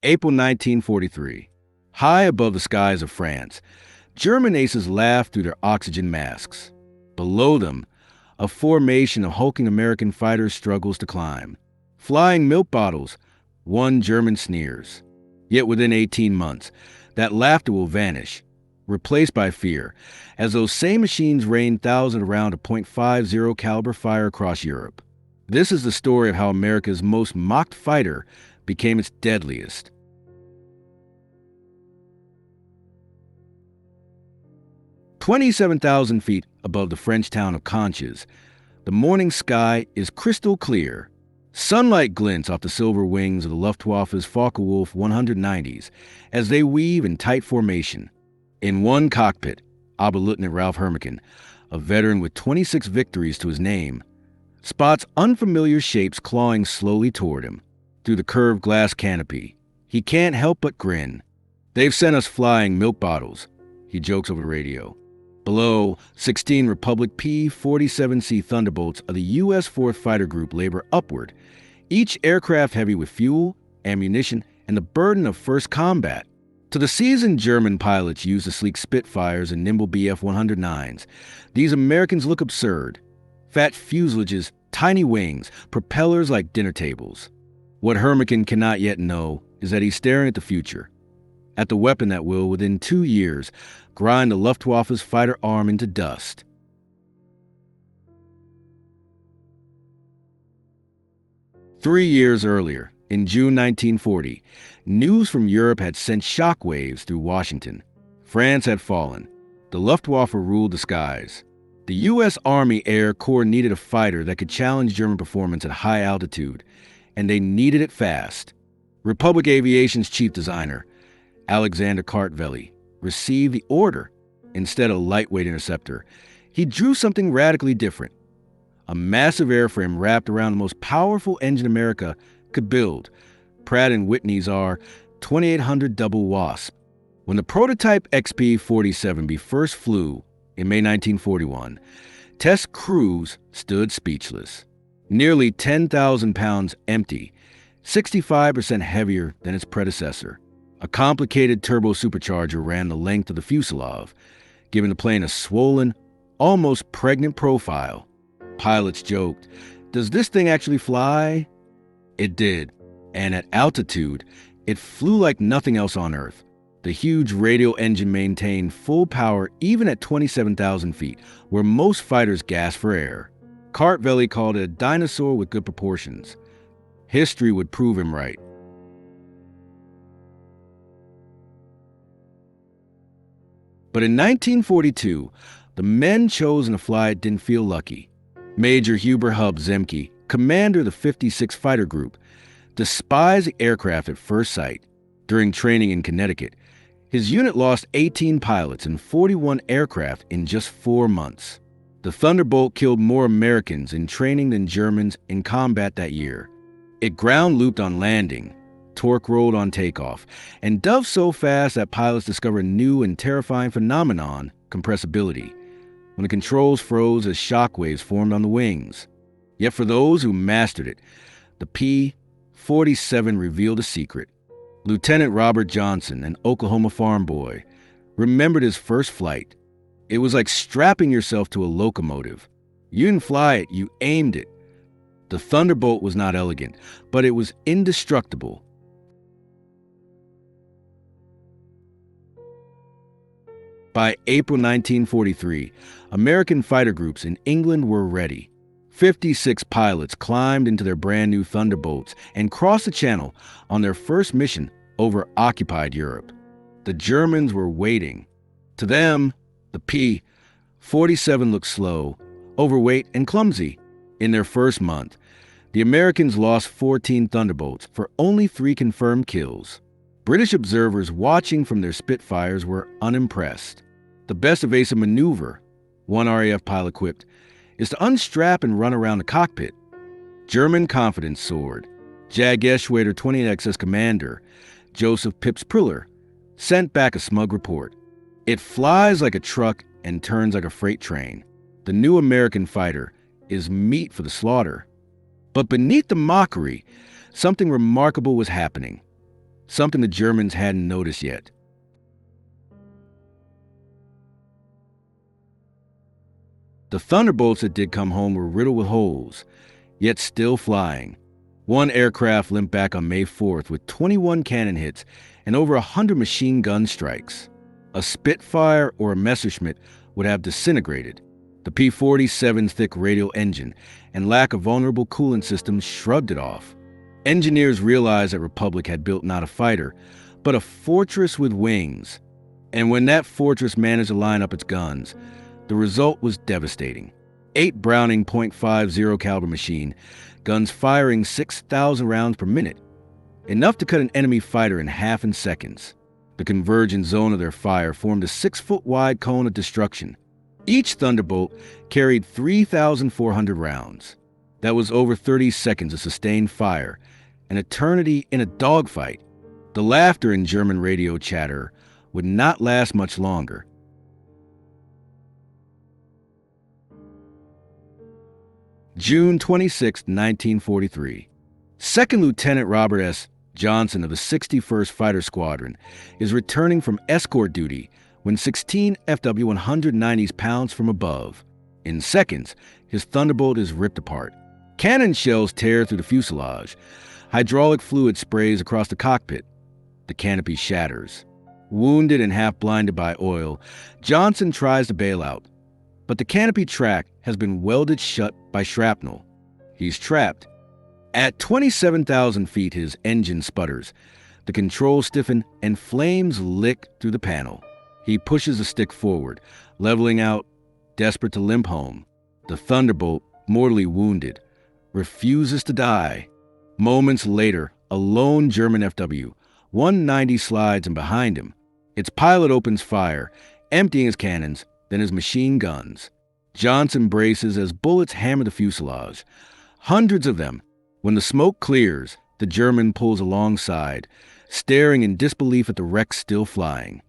April 1943. High above the skies of France, German aces laughed through their oxygen masks. Below them, a formation of hulking American fighters struggles to climb. Flying milk bottles, one German sneers. Yet within 18 months, that laughter will vanish, replaced by fear, as those same machines rain thousands around a .50 caliber fire across Europe. This is the story of how America's most mocked fighter became its deadliest. "27,000 feet above the French town of Conches, the morning sky is crystal clear. Sunlight glints off the silver wings of the Luftwaffe's Focke-Wulf 190s as they weave in tight formation. In one cockpit, Oberleutnant Ralph Hermican, a veteran with 26 victories to his name, spots unfamiliar shapes clawing slowly toward him. Through the curved glass canopy, he can't help but grin. "They've sent us flying milk bottles," he jokes over the radio. Below, 16 Republic P-47C Thunderbolts of the U.S. 4th Fighter Group labor upward, each aircraft heavy with fuel, ammunition, and the burden of first combat. To the seasoned German pilots used to sleek Spitfires and nimble Bf-109s, these Americans look absurd. Fat fuselages, tiny wings, propellers like dinner tables. What Hermican cannot yet know is that he's staring at the future, at the weapon that will, within 2 years, grind the Luftwaffe's fighter arm into dust. Three years earlier, in June 1940, news from Europe had sent shockwaves through Washington. France had fallen. The Luftwaffe ruled the skies. The U.S. Army Air Corps needed a fighter that could challenge German performance at high altitude, and they needed it fast. Republic Aviation's chief designer, Alexander Kartveli, received the order. Instead of a lightweight interceptor, he drew something radically different. A massive airframe wrapped around the most powerful engine America could build, Pratt & Whitney's R-2800 Double Wasp. When the prototype XP-47B first flew in May 1941, test crews stood speechless. Nearly 10,000 pounds empty, 65% heavier than its predecessor. A complicated turbo supercharger ran the length of the fuselage, giving the plane a swollen, almost pregnant profile. Pilots joked, "Does this thing actually fly?" It did, and at altitude, it flew like nothing else on Earth. The huge radial engine maintained full power even at 27,000 feet, where most fighters gasp for air. Kartveli called it a dinosaur with good proportions. History would prove him right. But in 1942, the men chosen to fly it didn't feel lucky. Major Hubert Zemke, commander of the 56th Fighter Group, despised the aircraft at first sight. During training in Connecticut, his unit lost 18 pilots and 41 aircraft in just 4 months. The Thunderbolt killed more Americans in training than Germans in combat that year. It ground looped on landing, torque rolled on takeoff, and dove so fast that pilots discovered a new and terrifying phenomenon, compressibility, when the controls froze as shockwaves formed on the wings. Yet for those who mastered it, the P-47 revealed a secret. Lieutenant Robert Johnson, an Oklahoma farm boy, remembered his first flight. It was like strapping yourself to a locomotive. You didn't fly it, you aimed it. The Thunderbolt was not elegant, but it was indestructible. By April 1943, American fighter groups in England were ready. 56 pilots climbed into their brand new Thunderbolts and crossed the Channel on their first mission over occupied Europe. The Germans were waiting. To them, the P-47 looked slow, overweight, and clumsy. In their first month, the Americans lost 14 Thunderbolts for only 3 confirmed kills. British observers watching from their Spitfires were unimpressed. The best evasive maneuver, one RAF pilot quipped, is to unstrap and run around the cockpit. German confidence soared. Jag Eschwader 28XS commander, Joseph Pips Priller, sent back a smug report. "It flies like a truck and turns like a freight train. The new American fighter is meat for the slaughter." But beneath the mockery, something remarkable was happening. something the Germans hadn't noticed yet. The Thunderbolts that did come home were riddled with holes, yet still flying. One aircraft limped back on May 4th with 21 cannon hits and over 100 machine gun strikes. A Spitfire or a Messerschmitt would have disintegrated. The P-47's thick radial engine and lack of vulnerable coolant systems shrugged it off. Engineers realized that Republic had built not a fighter, but a fortress with wings. And when that fortress managed to line up its guns, the result was devastating. 8 Browning .50 caliber machine guns firing 6,000 rounds per minute, enough to cut an enemy fighter in half in seconds. The convergent zone of their fire formed a 6-foot wide cone of destruction. Each Thunderbolt carried 3,400 rounds. That was over 30 seconds of sustained fire, an eternity in a dogfight. The laughter in German radio chatter would not last much longer. June 26, 1943. Second Lieutenant Robert S. Johnson of the 61st Fighter Squadron is returning from escort duty when 16 FW-190s pounce from above. In seconds, his Thunderbolt is ripped apart. Cannon shells tear through the fuselage. Hydraulic fluid sprays across the cockpit. The canopy shatters. Wounded and half-blinded by oil, Johnson tries to bail out, but the canopy track has been welded shut by shrapnel. He's trapped. At 27,000 feet, his engine sputters. The controls stiffen and flames lick through the panel. He pushes the stick forward, leveling out, desperate to limp home. The Thunderbolt, mortally wounded, refuses to die. Moments later, a lone German FW-190 slides in behind him. Its pilot opens fire, emptying his cannons, then his machine guns. Johnson braces as bullets hammer the fuselage. Hundreds of them. When the smoke clears, the German pulls alongside, staring in disbelief at the wreck still flying.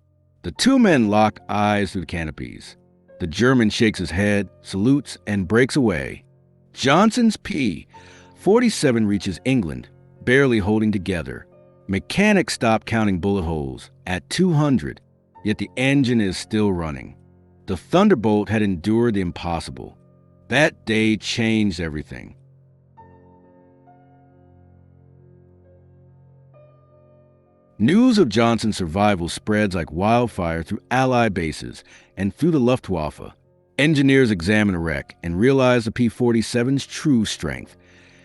The two men lock eyes through the canopies. The German shakes his head, salutes, and breaks away. Johnson's P-47 reaches England, barely holding together. Mechanics stop counting bullet holes at 200, yet the engine is still running. The Thunderbolt had endured the impossible. That day changed everything. News of Johnson's survival spreads like wildfire through Allied bases and through the Luftwaffe. Engineers examine the wreck and realize the P-47's true strength.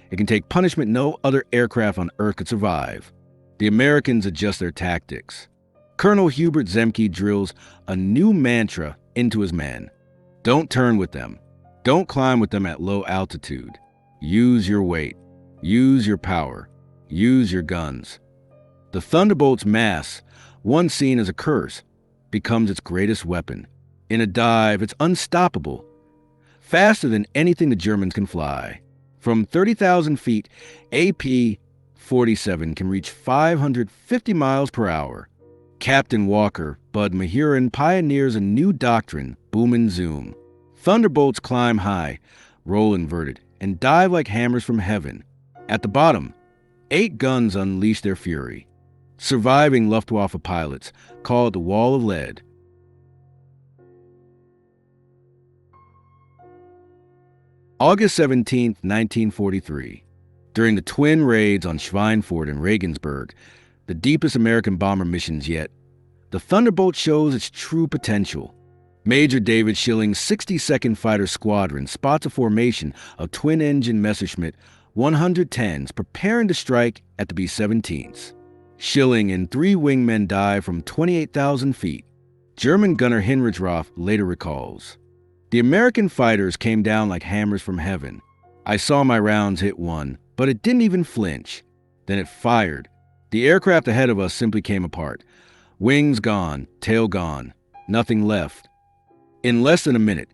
It can take punishment no other aircraft on Earth could survive. The Americans adjust their tactics. Colonel Hubert Zemke drills a new mantra into his men. Don't turn with them. Don't climb with them at low altitude. Use your weight. Use your power. Use your guns. The Thunderbolt's mass, once seen as a curse, becomes its greatest weapon. In a dive, it's unstoppable. Faster than anything the Germans can fly. From 30,000 feet, a P-47 can reach 550 miles per hour. Captain Walker, Bud Mahurin, pioneers a new doctrine, boom and zoom. Thunderbolts climb high, roll inverted, and dive like hammers from heaven. At the bottom, 8 guns unleash their fury. Surviving Luftwaffe pilots call it the Wall of Lead. August 17, 1943. During the twin raids on Schweinfurt and Regensburg, the deepest American bomber missions yet, the Thunderbolt shows its true potential. Major David Schilling's 62nd Fighter Squadron spots a formation of twin-engine Messerschmitt 110s preparing to strike at the B-17s. Schilling and 3 wingmen dive from 28,000 feet. German gunner Hinrichroth later recalls, "The American fighters came down like hammers from heaven. I saw my rounds hit one, but it didn't even flinch. Then it fired. The aircraft ahead of us simply came apart. Wings gone, tail gone, nothing left. In less than a minute,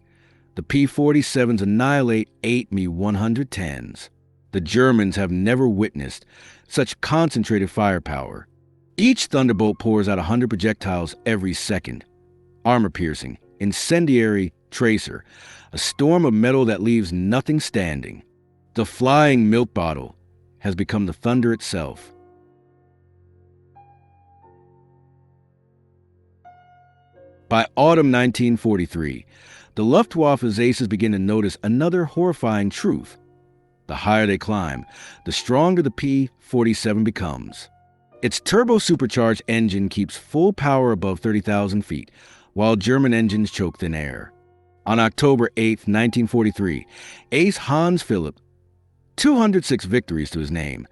the P-47s annihilate 8 Me-110s. The Germans have never witnessed such concentrated firepower. Each Thunderbolt pours out 100 projectiles every second. Armor-piercing, incendiary, tracer, a storm of metal that leaves nothing standing. The flying milk bottle has become the Thunder itself." By autumn 1943, the Luftwaffe's aces begin to notice another horrifying truth. The higher they climb, the stronger the P-47 becomes. Its turbo-supercharged engine keeps full power above 30,000 feet, while German engines choke thin air. On October 8, 1943, ace Hans Philipp, 206 victories to his name,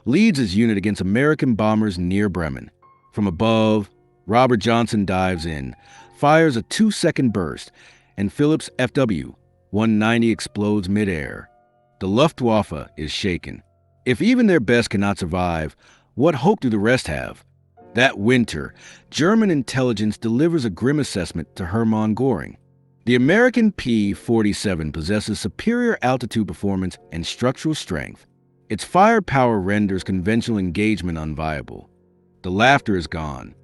leads his unit against American bombers near Bremen. From above, Robert Johnson dives in, fires a 2-second burst, and Philipp's FW-190 explodes midair. The Luftwaffe is shaken. If even their best cannot survive, what hope do the rest have? That winter, German intelligence delivers a grim assessment to Hermann Göring. The American P-47 possesses superior altitude performance and structural strength. Its firepower renders conventional engagement unviable. The laughter is gone.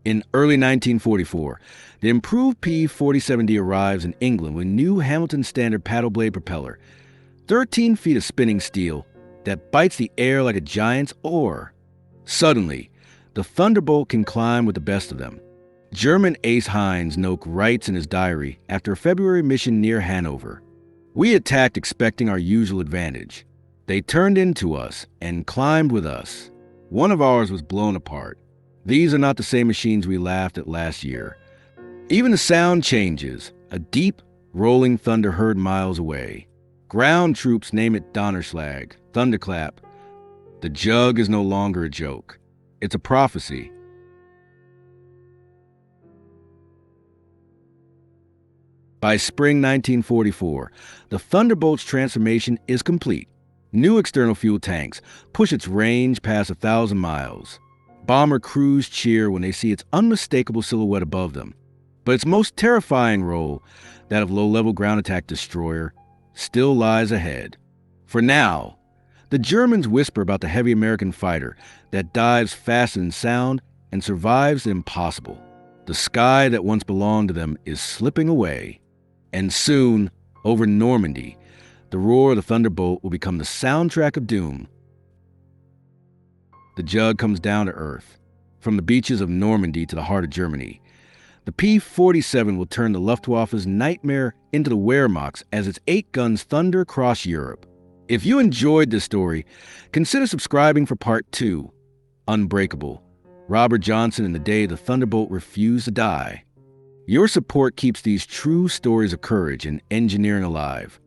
In early 1944, the improved P-47D arrives in England with new Hamilton Standard paddle blade propeller, 13 feet of spinning steel that bites the air like a giant's oar. Suddenly, the Thunderbolt can climb with the best of them. German ace Heinz Nock writes in his diary after a February mission near Hanover, "We attacked expecting our usual advantage. They turned into us and climbed with us. One of ours was blown apart. These are not the same machines we laughed at last year." Even the sound changes, a deep, rolling thunder heard miles away. Ground troops name it Donnerschlag, thunderclap. The Jug is no longer a joke. It's a prophecy. By spring 1944, the Thunderbolt's transformation is complete. New external fuel tanks push its range past 1,000 miles. Bomber crews cheer when they see its unmistakable silhouette above them. But its most terrifying role, that of low-level ground attack destroyer, still lies ahead. For now, the Germans whisper about the heavy American fighter that dives faster than sound and survives the impossible. The sky that once belonged to them is slipping away. And soon, over Normandy, the roar of the Thunderbolt will become the soundtrack of doom. The Jug comes down to earth. From the beaches of Normandy to the heart of Germany, the P-47 will turn the Luftwaffe's nightmare into the Wehrmacht's as its 8 guns thunder across Europe. If you enjoyed this story, consider subscribing for Part 2, Unbreakable, Robert Johnson and the Day the Thunderbolt Refused to Die. Your support keeps these true stories of courage and engineering alive.